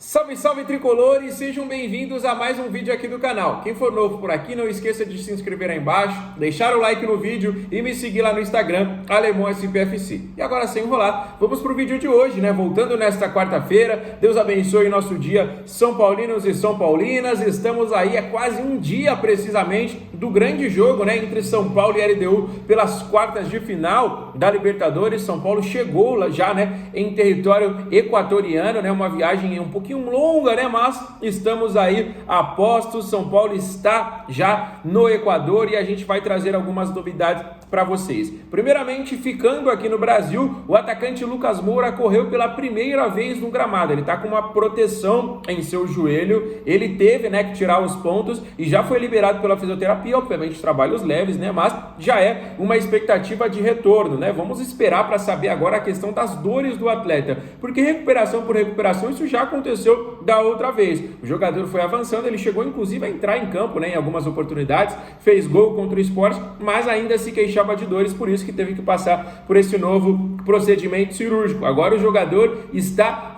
Salve, salve tricolores, sejam bem-vindos a mais um vídeo aqui do canal. Quem for novo por aqui, não esqueça de se inscrever aí embaixo, deixar o like no vídeo e me seguir lá no Instagram, AlemãoSPFC. E agora, sem enrolar, vamos pro vídeo de hoje, né? Voltando nesta quarta-feira, Deus abençoe nosso dia, São Paulinos e São Paulinas. Estamos aí há quase um dia, precisamente, do grande jogo, né? Entre São Paulo e LDU pelas quartas de final da Libertadores. São Paulo chegou lá já, né? Em território equatoriano, né? Uma viagem um pouquinho longa, né? Mas estamos aí a postos. São Paulo está já no Equador e a gente vai trazer algumas novidades para vocês. Primeiramente, ficando aqui no Brasil, o atacante Lucas Moura correu pela primeira vez no gramado. Ele está com uma proteção em seu joelho. Ele teve, né, que tirar os pontos e já foi liberado pela fisioterapia, obviamente trabalhos leves, né? Mas já é uma expectativa de retorno, né? Vamos esperar para saber agora a questão das dores do atleta, porque recuperação por recuperação, isso já aconteceu da outra vez. O jogador foi avançando, ele chegou inclusive a entrar em campo, né, em algumas oportunidades, fez gol contra o Sport, mas ainda se queixava de dores, por isso que teve que passar por esse novo procedimento cirúrgico. Agora o jogador está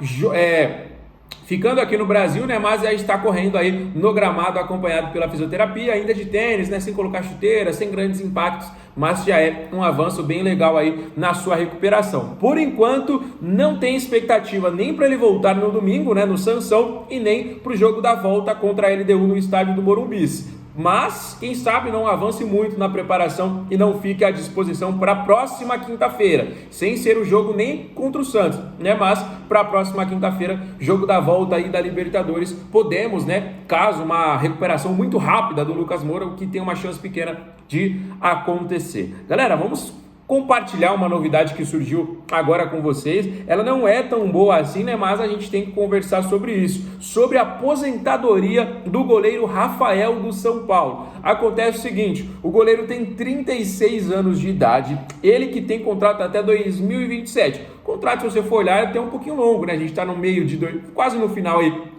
ficando aqui no Brasil, né, mas já está correndo aí no gramado, acompanhado pela fisioterapia, ainda de tênis, né, sem colocar chuteira, sem grandes impactos, mas já é um avanço bem legal aí na sua recuperação. Por enquanto, não tem expectativa nem para ele voltar no domingo, né, no Sansão, e nem para o jogo da volta contra a LDU no estádio do Morumbi. Mas, quem sabe não avance muito na preparação e não fique à disposição para a próxima quinta-feira, sem ser o jogo nem contra o Santos, né? Mas para a próxima quinta-feira, jogo da volta aí da Libertadores, podemos, né? Caso uma recuperação muito rápida do Lucas Moura, o que tem uma chance pequena de acontecer. Galera, vamos compartilhar uma novidade que surgiu agora com vocês. Ela não é tão boa assim, né? Mas a gente tem que conversar sobre isso, sobre a aposentadoria do goleiro Rafael do São Paulo. Acontece o seguinte, o goleiro tem 36 anos de idade, ele que tem contrato até 2027. O contrato, se você for olhar, é até um pouquinho longo, né? A gente está no meio de quase no final aí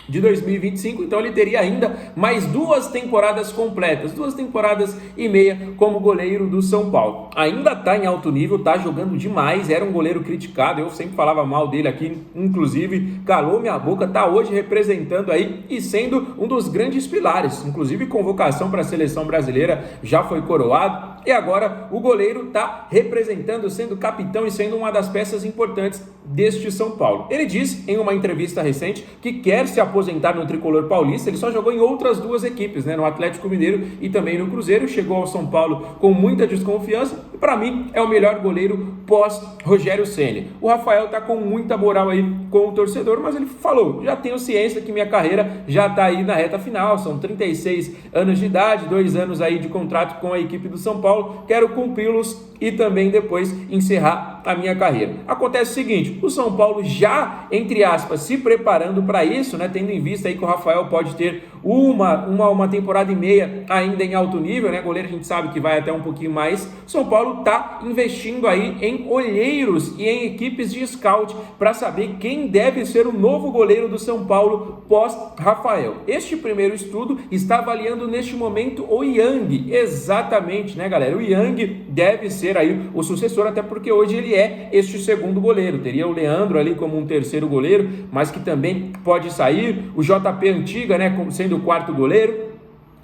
de 2025, então ele teria ainda mais 2 temporadas completas, 2 temporadas e meia como goleiro do São Paulo. Ainda está em alto nível, está jogando demais, era um goleiro criticado, eu sempre falava mal dele aqui, inclusive calou minha boca, está hoje representando aí e sendo um dos grandes pilares, inclusive convocação para a seleção brasileira, já foi coroado, e agora o goleiro está representando, sendo capitão e sendo uma das peças importantes deste São Paulo. Ele disse em uma entrevista recente que quer se aposentar no tricolor paulista. Ele só jogou em outras 2 equipes, né, no Atlético Mineiro e também no Cruzeiro. Chegou ao São Paulo com muita desconfiança e para mim é o melhor goleiro pós Rogério Ceni. O Rafael tá com muita moral aí com o torcedor, mas ele falou, já tenho ciência que minha carreira já tá aí na reta final, são 36 anos de idade, 2 anos aí de contrato com a equipe do São Paulo, quero cumpri-los e também depois encerrar a minha carreira. Acontece o seguinte, o São Paulo já, entre aspas, se preparando para isso, né, tendo em vista aí que o Rafael pode ter uma temporada e meia ainda em alto nível, né, goleiro a gente sabe que vai até um pouquinho mais, o São Paulo está investindo aí em olheiros e em equipes de scout para saber quem deve ser o novo goleiro do São Paulo pós-Rafael. Este primeiro estudo está avaliando neste momento o Yang, exatamente, né, galera, o Yang deve ser aí o sucessor, até porque hoje ele é este segundo goleiro, teria o Leandro ali como um terceiro goleiro, mas que também pode sair, o JP Antiga, né, sendo o 4º goleiro.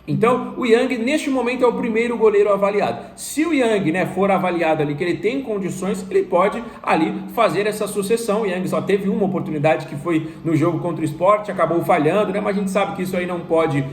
Então, o Yang, neste momento, é o primeiro goleiro avaliado. Se o Yang, né, for avaliado ali, que ele tem condições, ele pode ali fazer essa sucessão. O Yang só teve uma oportunidade, que foi no jogo contra o Sport, acabou falhando, né, mas a gente sabe que isso aí não pode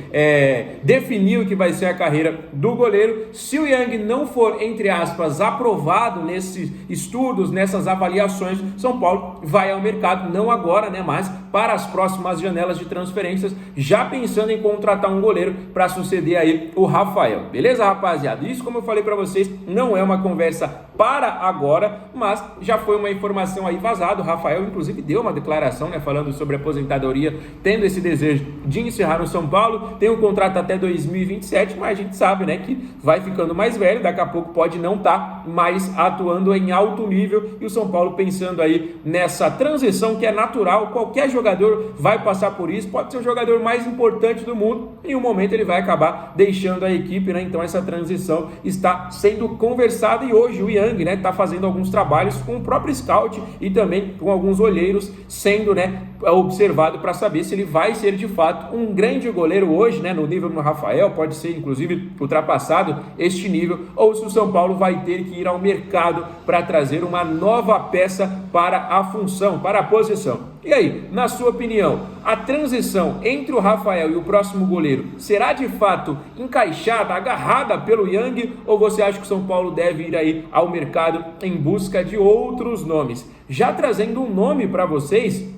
definir o que vai ser a carreira do goleiro. Se o Yang não for, entre aspas, aprovado nesses estudos, nessas avaliações, São Paulo vai ao mercado, não agora, né, mas para as próximas janelas de transferências, já pensando em contratar um goleiro para suceder aí o Rafael. Beleza, rapaziada? Isso, como eu falei para vocês, não é uma conversa para agora, mas já foi uma informação aí vazada. O Rafael, inclusive, deu uma declaração, né, falando sobre aposentadoria, tendo esse desejo de encerrar no São Paulo. Tem um contrato até 2027, mas a gente sabe, né, que vai ficando mais velho, daqui a pouco pode não estar mais atuando em alto nível, e o São Paulo pensando aí nessa transição que é natural, qualquer jogador vai passar por isso, pode ser o jogador mais importante do mundo, em um momento ele vai acabar deixando a equipe, né? Então essa transição está sendo conversada e hoje o Yang, né, está fazendo alguns trabalhos com o próprio scout e também com alguns olheiros sendo, né, observado para saber se ele vai ser de fato um grande goleiro hoje, né, no nível do Rafael, pode ser inclusive ultrapassado este nível, ou se o São Paulo vai ter que ir ao mercado para trazer uma nova peça para a função, para a posição. E aí, na sua opinião, a transição entre o Rafael e o próximo goleiro será de fato encaixada, agarrada pelo Yang, ou você acha que o São Paulo deve ir aí ao mercado em busca de outros nomes? Já trazendo um nome para vocês,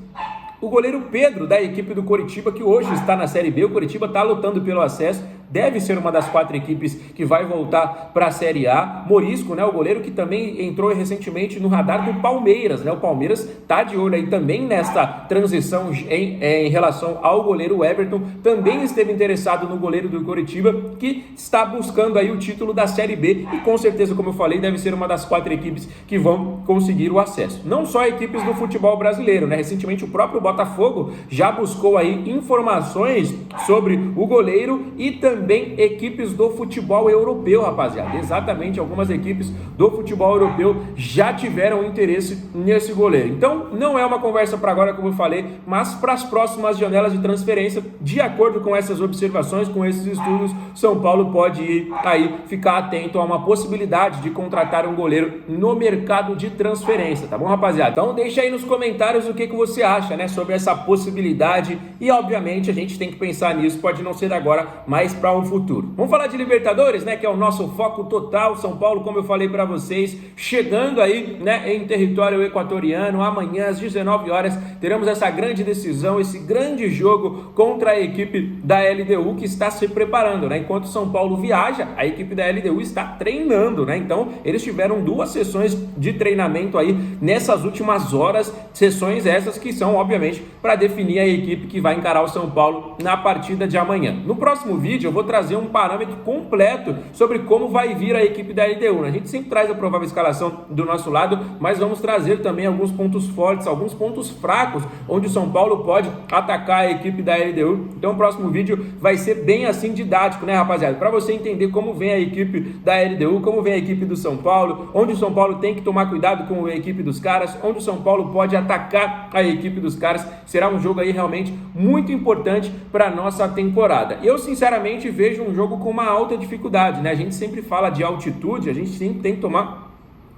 o goleiro Pedro, da equipe do Coritiba, que hoje está na Série B. O Coritiba está lutando pelo acesso, deve ser uma das 4 equipes que vai voltar para a Série A. Morisco, né, o goleiro que também entrou recentemente no radar do Palmeiras, né? O Palmeiras está de olho aí também nesta transição em relação ao goleiro Everton. Também esteve interessado no goleiro do Coritiba, que está buscando aí o título da Série B e com certeza, como eu falei, deve ser uma das 4 equipes que vão conseguir o acesso. Não só equipes do futebol brasileiro, né? Recentemente o próprio Botafogo já buscou aí informações sobre o goleiro e também equipes do futebol europeu, rapaziada. Exatamente, algumas equipes do futebol europeu já tiveram interesse nesse goleiro. Então, não é uma conversa para agora, como eu falei, mas para as próximas janelas de transferência, de acordo com essas observações, com esses estudos, São Paulo pode ir aí ficar atento a uma possibilidade de contratar um goleiro no mercado de transferência, tá bom, rapaziada? Então, deixa aí nos comentários o que você acha, né, sobre essa possibilidade e, obviamente, a gente tem que pensar nisso, pode não ser agora, mas para um futuro. Vamos falar de Libertadores, né, que é o nosso foco total. São Paulo, como eu falei para vocês, chegando aí, né, em território equatoriano. Amanhã às 19 horas teremos essa grande decisão, esse grande jogo contra a equipe da LDU, que está se preparando, né? Enquanto São Paulo viaja, a equipe da LDU está treinando, né? Então, eles tiveram 2 sessões de treinamento aí nessas últimas horas, sessões essas que são, obviamente, para definir a equipe que vai encarar o São Paulo na partida de amanhã. No próximo vídeo eu vou trazer um parâmetro completo sobre como vai vir a equipe da LDU. A gente sempre traz a provável escalação do nosso lado, mas vamos trazer também alguns pontos fortes, alguns pontos fracos, onde o São Paulo pode atacar a equipe da LDU. Então o próximo vídeo vai ser bem assim didático, né, rapaziada? Para você entender como vem a equipe da LDU, como vem a equipe do São Paulo, onde o São Paulo tem que tomar cuidado com a equipe dos caras, onde o São Paulo pode atacar a equipe dos caras. Será um jogo aí realmente muito importante para a nossa temporada. Eu, sinceramente, vejo um jogo com uma alta dificuldade, né? A gente sempre fala de altitude, a gente sempre tem que tomar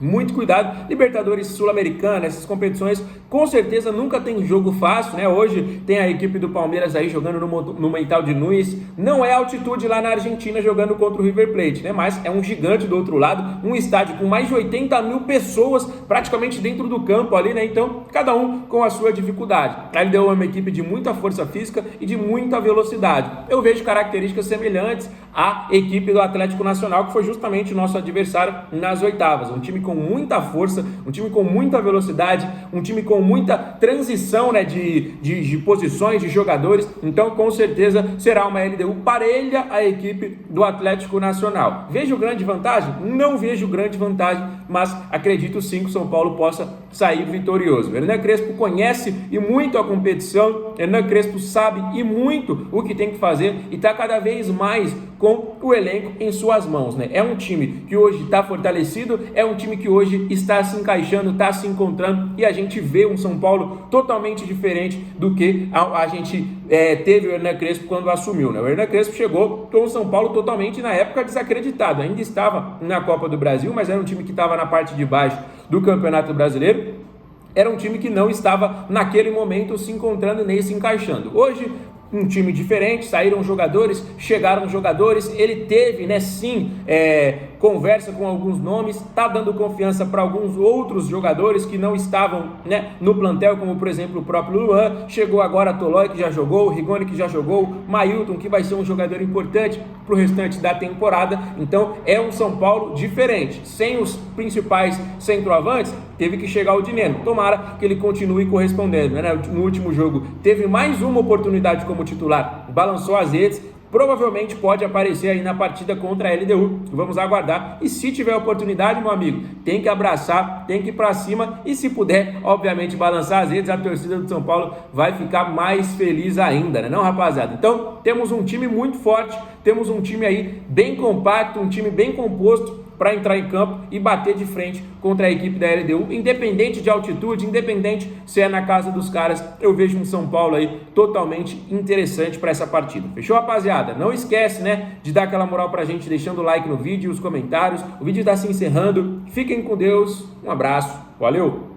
muito cuidado. Libertadores Sul-Americana, essas competições, com certeza nunca tem jogo fácil, né? Hoje tem a equipe do Palmeiras aí jogando no Monumental de Nunes. Não é altitude lá na Argentina jogando contra o River Plate, né? Mas é um gigante do outro lado, um estádio com mais de 80 mil pessoas praticamente dentro do campo ali, né? Então, cada um com a sua dificuldade. A LDU é uma equipe de muita força física e de muita velocidade. Eu vejo características semelhantes à equipe do Atlético Nacional, que foi justamente o nosso adversário nas oitavas. Um time com muita força, um time com muita velocidade, um time com muita transição, né, de posições, de jogadores. Então, com certeza, será uma LDU parelha à equipe do Atlético Nacional. Vejo grande vantagem? Não vejo grande vantagem, mas acredito sim que o São Paulo possa sair vitorioso. Hernan Crespo conhece e muito a competição, Hernan Crespo sabe e muito o que tem que fazer e está cada vez mais com o elenco em suas mãos, né? É um time que hoje está fortalecido, é um time que hoje está se encaixando, está se encontrando e a gente vê um São Paulo totalmente diferente do que a gente teve o Hernan Crespo quando assumiu, né? O Hernan Crespo chegou com o São Paulo totalmente na época desacreditado, ainda estava na Copa do Brasil, mas era um time que estava na parte de baixo do Campeonato Brasileiro. Era um time que não estava naquele momento se encontrando nem se encaixando. Hoje, um time diferente, saíram jogadores, chegaram jogadores, ele teve, né, sim, conversa com alguns nomes, está dando confiança para alguns outros jogadores que não estavam, né, no plantel, como por exemplo o próprio Luan, chegou agora a Tolói, que já jogou, o Rigoni, que já jogou, Mailton, que vai ser um jogador importante para o restante da temporada. Então é um São Paulo diferente, sem os principais centroavantes, teve que chegar o Dineno, tomara que ele continue correspondendo, né? No último jogo teve mais uma oportunidade como titular, balançou as redes, provavelmente pode aparecer aí na partida contra a LDU. Vamos aguardar. E se tiver oportunidade, meu amigo, tem que abraçar, tem que ir para cima e se puder, obviamente, balançar as redes, a torcida do São Paulo vai ficar mais feliz ainda, né, não, rapaziada? Então, temos um time muito forte, temos um time aí bem compacto, um time bem composto para entrar em campo e bater de frente contra a equipe da LDU, independente de altitude, independente se é na casa dos caras, eu vejo um São Paulo aí totalmente interessante para essa partida. Fechou, rapaziada? Não esquece, né, de dar aquela moral pra gente, deixando o like no vídeo e os comentários. O vídeo está se encerrando. Fiquem com Deus, um abraço, valeu!